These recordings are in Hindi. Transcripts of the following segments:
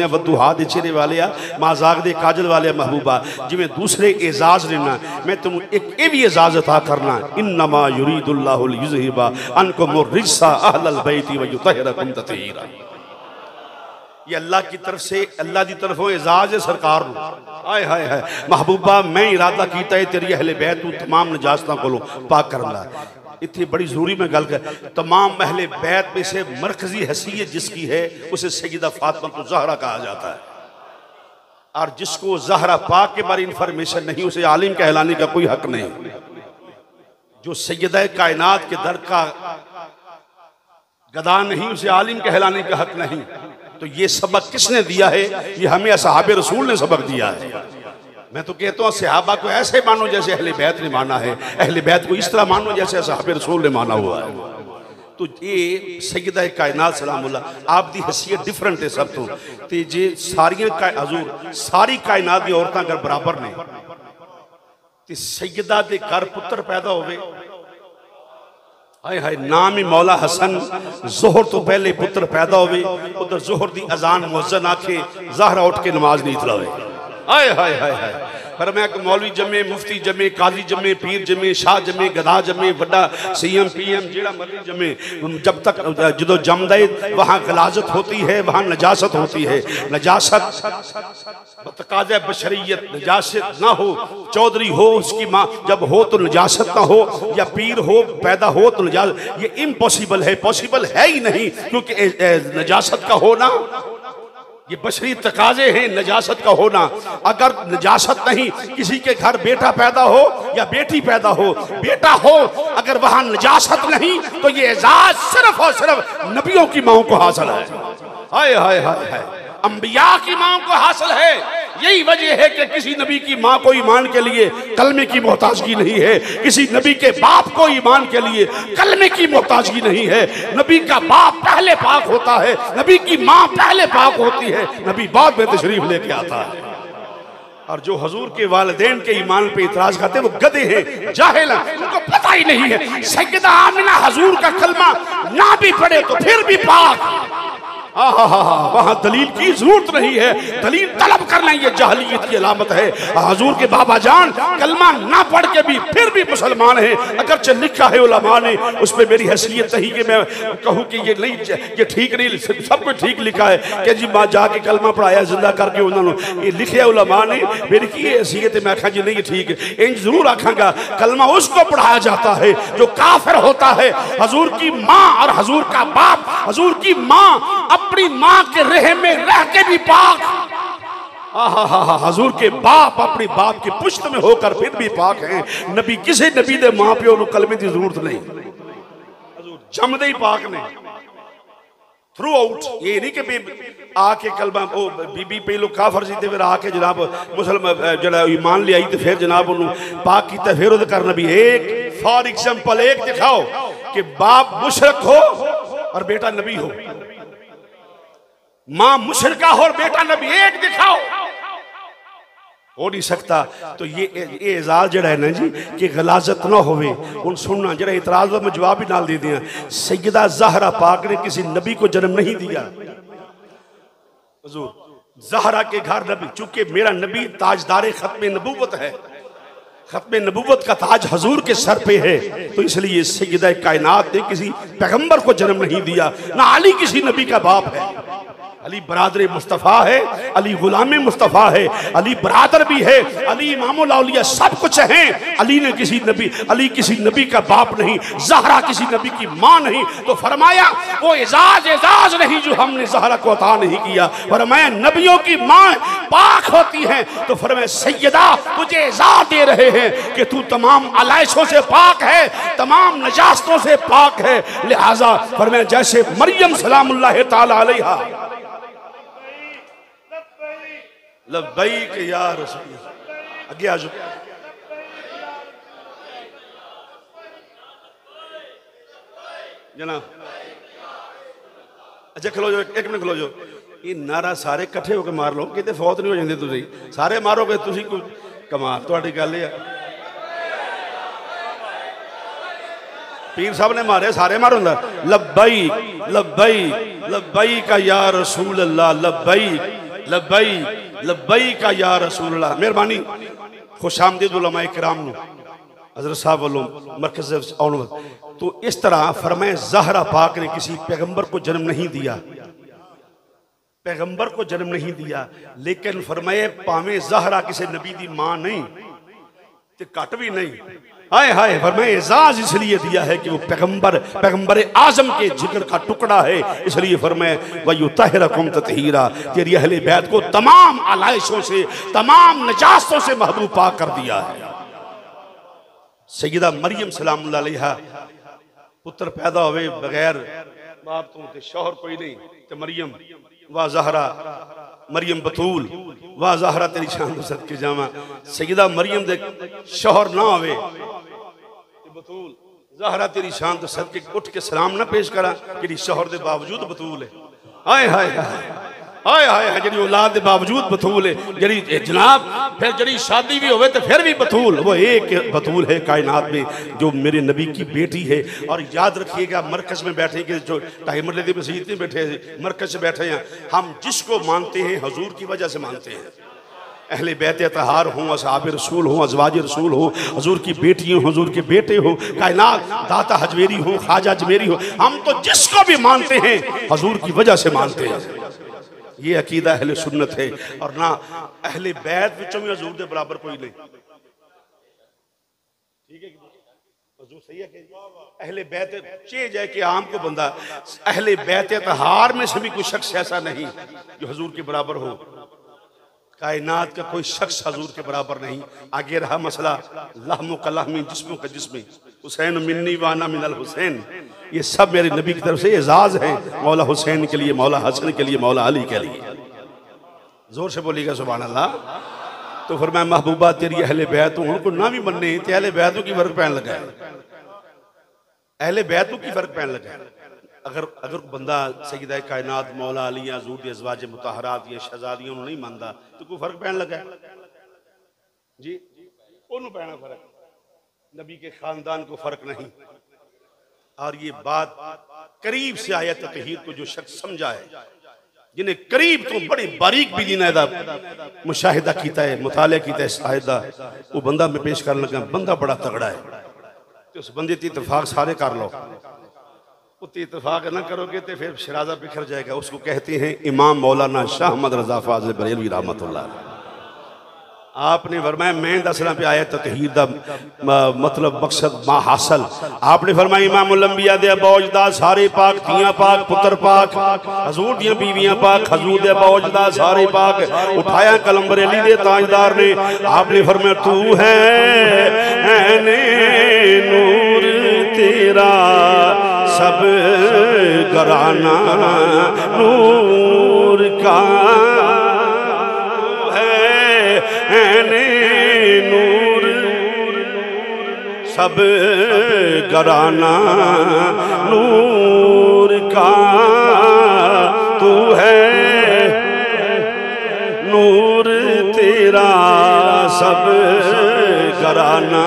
वदुहा दे चेहरे वाले माजाक दे काजल वाले महबूबा जिमें दूसरे एजाज लेना मैं तुम एक ये भी एजाज अता करना इन्नमा युरीदुल्लाहु लियुज़हिबा अन्कुम रिज्सा अहलल बैति व युतहिरकुम तत्हीरा। ये अल्लाह की तरफ से अल्लाह की तरफों एजाज है सरकार आए हाय हाय महबूबा मैं इरादा कीता है तेरी अहले बैत तू तमाम नजासतां कोलों पाक करना। इतनी बड़ी जरूरी में गल कर तमाम अहले बैत में से मरकजी हैसियत जिसकी है उसे सैयदा फातिमा तो ज़हरा कहा जाता है और जिसको ज़हरा पाक के बारे इंफॉर्मेशन नहीं उसे आलिम कहलाने का कोई हक नहीं। जो सैयदा कायनात के दर का गदा नहीं उसे आलिम कहलाने का हक नहीं। तो ये सबक किसने दिया है? ये हमें असहाबे रसूल ने सबक दिया है। मैं तो कहता हूँ सहाबा को ऐसे मानो जैसे अहले बैत ने माना है, अहले बैत को इस तरह मानो जैसे असहाबे रसूल ने माना हुआ है। तो ये सैयदा कायनात सलामुल्लाह आप दी हैसियत डिफरेंट है सब तो जे सारियां हजूर सारी कायनात दी औरतां अगर बराबर ने ते सैयदा दे घर पुत्र पैदा होवे हाय हाय नाम ही मौला हसन जोहर तो पहले पुत्र पैदा होवे उधर जोहर दी अजान मुअज्जिन आखे ज़हरा उठ के नमाज नहीं तलावे हाय हाय हाय हाय पर मैं मौलवी जमे मुफ्ती जमे काजी जमे पीर जमे शाह जमे गधा जमे वड्डा सीएम पीएम जेड़ा मर्जी जमे जब तक जो जमदा है वहाँ गलाजत होती है वहाँ नजासत होती है। नजासत बतकाज़े बशरियत नजासत ना हो चौधरी हो उसकी माँ जब हो तो नजासत ना हो या पीर हो पैदा हो तो नजासत ये इम्पॉसिबल है पॉसिबल है ही नहीं क्योंकि नजासत का होना ये बशरी तकाजे हैं नजासत का होना। अगर नजासत नहीं किसी के घर बेटा पैदा हो या बेटी पैदा हो बेटा हो अगर वहां नजासत नहीं तो ये एजाज सिर्फ और सिर्फ नबियों की माओं को हासिल है। हाय हाय हाय हाय अंबिया की माओं को हासिल है। यही वजह है कि किसी नबी की माँ को ईमान के लिए कलमे की मोहताजगी नहीं है, किसी नबी के बाप को ईमान के लिए कलमे की मोहताजगी नहीं है। नबी का बाप पहले पाक होता है, नबी की माँ पहले पाक होती है, नबी बाद में तशरीफ लेके आता है। और जो हजूर के वालिदैन के ईमान पे इतराज करते हैं वो गधे हैं जाहिल हैं उनको पता ही नहीं है। सैयदा आमिना हजूर का कलमा ना भी पढ़े तो फिर भी पाक वहां दलील की जरूरत नहीं है। दलील तलब करना ये जहलियत की अलामत है। हजूर के बाबा जान कलमा ना पढ़ के भी फिर भी मुसलमान है अगरचे लिखा है उलमा ने उस पर मेरी हैसियत नहीं कि मैं कहूँ कि ये नहीं ये ठीक नहीं सब कुछ ठीक लिखा है कि जी माँ जाके कलमा पढ़ाया जिंदा करके उन्होंने ये लिखे उलमा ने मेरी की हैसियत है। मैं आखा जी नहीं ठीक है इन जरूर आखागा कलमा उसको पढ़ाया जाता है जो काफिर होता है। हजूर की माँ और हजूर का बाप हजूर की माँ अपनी माँ के रहम में रह के भी पाक हजूर के बाप अपनी बाप की पुश्त में होकर फिर भी पाक हैं। नबी किसी नबी दे माँ प्यो को कलमे की जरूरत नहीं हजूर जमदे ही पाक ने थ्रू आउट। ये नहीं कि आके कलमा ओ बीबी पहलो काफर सी फिर आके जनाब मुसलमान जरा ईमान ले आई तो फिर जनाब उन्होंने पाक किया फिर उहदे करना भी एक फॉर एग्जाम्पल एक दिखाओ कि बाप मुशरक हो और बेटा नबी हो मां मुशरका हो और बेटा नबी एक दिखाओ हो नहीं सकता। तो ये एजाज जड़ा है ना जी कि गलाजत ना होवे उन सुनना जरा इतराज में जवाब भी नाल दे दिया। सैयदा ज़हरा पाक ने किसी नबी को जन्म नहीं दिया। हुजूर ज़हरा के घर नबी चूंकि मेरा नबी ताजदार खत्म नबूवत है खत्म नबूवत का ताज हजूर के सर पे है तो इसलिए सैयदा कायनात ने किसी पैगंबर को जन्म नहीं दिया। ना अली किसी नबी का बाप है अली बरादर मुस्तफ़ा है अली गुलाम मुस्तफ़ा है अली बरादर भी है अली इमामुल औलिया सब कुछ है। अली ने किसी नबी अली किसी नबी का बाप नहीं ज़हरा किसी नबी की माँ नहीं। तो फरमाया वो एजाज एजाज नहीं जो हमने ज़हरा को अता नहीं किया। फरमाया नबियों की माँ पाक होती हैं तो फरमाया सैयदा तुझे एजाज दे रहे हैं कि तू तमाम आलाइशों से पाक है तमाम नजास्तों से पाक है। लिहाजा फरमाया जैसे मरियम सलामुल्लाह ताला अलैहा लब्बैक या रसूल आगे आ जाओ जनाब अच्छा खलो जो एक मिनट खलो जो ये नारा सारे कट्ठे होकर मार लो कितने फौत नहीं हो जाते तुसी सारे मारोगे तुसी कोई कमाल तुहाडी गल है। पीर साहब ने मारे सारे मारो लब्बैक लब्बैक लब्बैक या रसूल अल्लाह लब्बैक लब्बई लब्बई का या रसूलल्लाह। मेहरबानी खुशामदीद उलमा किराम नूं हज़रत साहब वालों मरकज़ आउण। तो इस तरह फरमाए ज़हरा पाक ने किसी पैगंबर को जन्म नहीं दिया, पैगंबर को जन्म नहीं दिया, लेकिन फरमाए पावे ज़हरा किसी नबी दी मां नहीं ते घट भी नहीं। हाय हाय फरमाए एजाज इसलिए दिया है कि वो पैगंबर आजम के जिक्र का टुकड़ा है, इसलिए फरमाए वयुतहिरकुम ततहीरा, तेरी अहले बैत को तमाम आलाइशों से तमाम नजास्तों से महबूब पाक कर दिया है। सैयदा मरियम सलामुल्लाह अलैहा पुत्र पैदा हुए बगैर बाप तो शौहर कोई नहीं, तो मरियम वाह ज़हरा मरियम बतूल वाह ज़हरा तेरी शान सदके जावा। सैयदा मरियम दे शौहर ना होवे बतूल ज़हरा तेरी शान तो सदके उठ के सलाम ना पेश करा कि शौहर दे बावजूद बतूल है। हाय हाय हाय हाय जी औलाद के बावजूद बतूल है जी जनाब। फिर जी शादी भी होवे तो फिर भी बतूल, वो एक बतूल है कायनात में जो मेरे नबी की बेटी है। और याद रखिएगा मरकज में बैठे के जो टाइमर लेते मस्जिद में बैठे मरकज से बैठे हैं, हम जिसको मानते हैं हजूर की वजह से मानते हैं। अहले बैत तहार हों, असहाब रसूल हों, अज़वाज रसूल हो, हजूर की बेटियाँ हो, हजूर के बेटे हो, कायनात दाता हजवेरी हो, ख्वाजा अजमेरी हो, हम तो जिसको भी मानते हैं हजूर की वजह से मानते हैं। ये अकीदा अहले सुन्नत है। और ना अहले बैत विचों भी हजूर के बराबर कोई नहीं। ठीक है हजूर सही है कि अहले बैत चे जाए कि आम को बंदा अहले बैत तहार में से भी कोई शख्स ऐसा नहीं जो हजूर के बराबर हो। कायनात का कोई शख्स हजूर के बराबर नहीं। आगे रहा मसला लहमो का लहमी जिस्मों का जिस्मी, हुसैन मिन्नी वाना मिनल हुसैन, ये सब मेरे नबी की तरफ से एजाज है। मौला हुसैन के लिए, मौला हसन के लिए, मौला अली के लिए। जोर से बोलिएगा सुभान अल्लाह। तो फरमाया महबूबा तेरी अहले बैत उनको ना भी मनने ते अहले बैतों की फर्क पैन लगा है, अहले बैतों की फर्क पैन लगा है। अगर बंदा सैयदा कायनात मौला अली या ज़ूर अज़वाज मुतहरात या शहजादियों नहीं मानता तो कोई फर्क पैन लगा है जी, ओनू पैना फर्क, नबी के खानदान को फर्क नहीं। और ये बात करीब से आयत ततहीर को जो शख्स समझा है, जिन्हें करीब तो बड़ी बारीक भी दीना मुशाहिदा कीता है, मुताला कीता है, शाहिदा वो बंदा मैं पेश करने लगा, बंदा बड़ा तगड़ा है। तो उस बंदे की इत्तेफाक सारे कर लो, उतनी इत्तेफाक न करोगे तो फिर शराजा बिखर जाएगा। उसको कहते हैं इमाम मौलाना शाह अहमद रज़ा फ़ाज़िल बरेलवी रहमतुल्लाह। आपने फरमाया मैं दसना पे आया ततहीर दा मतलब मकसद मा हासिल। आपने फरमाया इमामुल अंबिया दे बौजदा सारे पाक, दियां पाक, पुत्र पाक, हजूर दियां बीवियां पाक, हजूर दे बौजदा सारे पाक। उठाया कलम बरेली दे ताजदार ने, आपने फरमाया तू है नूर तेरा सब घराना नूर का नूर सब घराना नूर का तू है नूर तेरा सब घराना।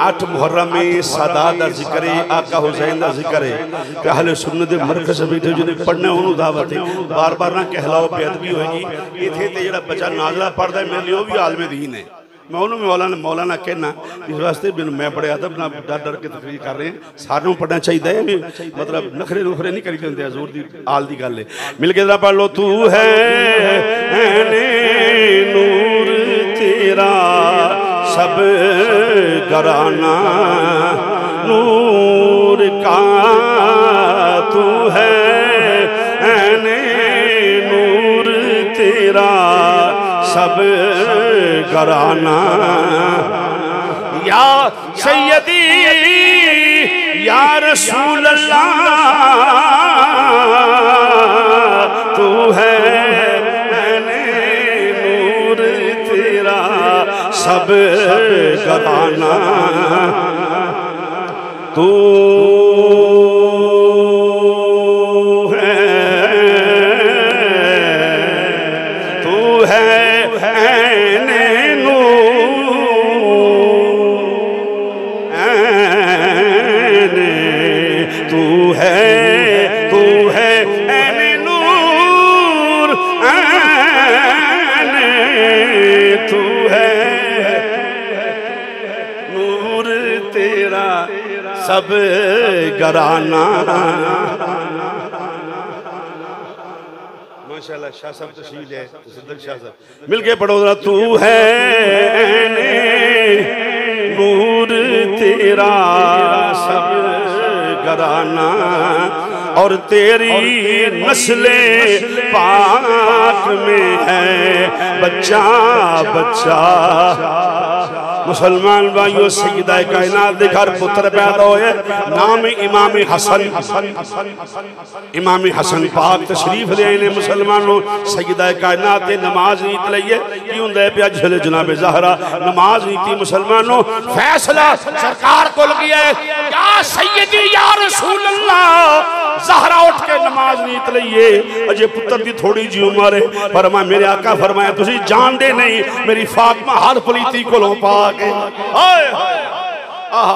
8 मुहर्रम में सादात दा जिक्र है, आका हुसैन दा जिक्र है। अहले सुन्नत दे मरकज़ से बैठे जिन्हें पढ़ने उन्होंने दावत है, बार बार ना कहलाओ बेअदबी होगी। इत्थे ते जेड़ा बच्चा नाज़ला पढ़दा है मेरे लिए वो भी आलमे दीन है। मैं उन्होंने मौलाना कहना इस वास्ते मैं बड़े अदब ना डर डर के तकरीर कर रहे हैं। सारों पढ़ना चाहिए, मतलब नखरे नुखरे नहीं करी देंगे, हजूर दी आल दी गल है। मिल के पढ़ लो तू है नूर तेरा सब घराना नूर का तू है नूर तेरा सब घराना। या सैयदी या रसूल अल्लाह तू है नूर तेरा सब घराना। तू लब गराना। माशाल्लाह शाह साहब तशरीफ है, सिद्दीक शाह साहब मिलके पढ़ो जरा। तू है नूर तेरा सब गराना और तेरी नस्ले पाक में है बच्चा बच्चा। मुसलमान भाइयों सैयदा कायनात दे घर पुत्र पैदा होए, नाम इमाम हसन। इमाम हसन पाक तशरीफ ले आए ने मुसलमानों। सैयदा कायनात ते नमाज नीत लईए की हुंदा है पे अजल जनाब ज़हरा नमाज नीति मुसलमानों। फैसला सरकार को गया है, या सैयदी या रसूल अल्लाह। ज़हरा उठ के नमाज नीत लईए, अजे पुत्र दी थोड़ी जी उम्र है। फरमाया मेरे आका फरमाया तुसी जानदे नहीं मेरी फातिमा हर पलीती कोलों पाके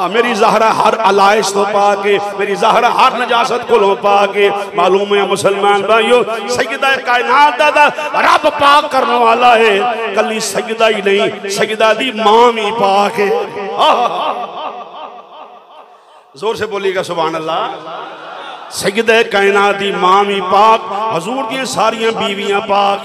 मेरी ज़हरा हर अलाइश तो पाके, मेरी ज़हरा हर नजासत कोलों पाके। मालूम है मुसलमान भाइयों सैयदा कायनात दा रब पाक करने वाला है। कली सैयदा ही नहीं सैयदा दी मां भी पाक है। जोर से बोलिएगा सुभान अल्लाह। सैयदा कायनात दी मां भी पाक, हजूर दी सारियां बीवियां पाक।